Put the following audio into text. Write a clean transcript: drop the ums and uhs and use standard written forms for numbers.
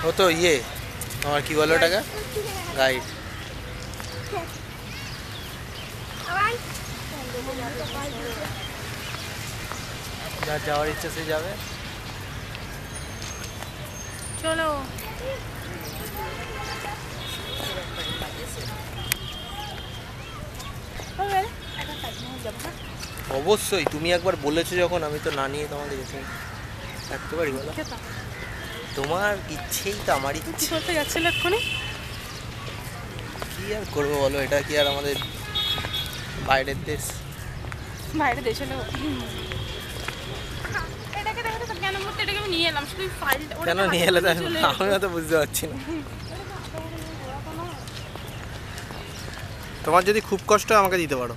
ও তো তোমার কি বলো ওটাকে, গাইড। যার যাওয়ার ইচ্ছা সে যাবে। চলো। অবশ্যই, তুমি একবার বলেছো যখন, আমি তো না নিয়ে তোমাকে যেতে থাকতে পারি বলো? তোমার ইচ্ছেই তো আমার ইচ্ছে। কি করতে যাচ্ছিলে এক্ষুনি? কি আর করবো বলো, এটা কি আর আমাদের বাইরের দেশ? বাইরে দেশ হলেও এটাকে দেখো তো কেন মুহূর্তে এটাকে আমি নিয়ে এলাম, শুধু ফাইলটা কেন নিয়ে এলে আমিও তো বুঝতে পারছি না। তোমার যদি খুব কষ্ট হয় আমাকে দিতে পারো।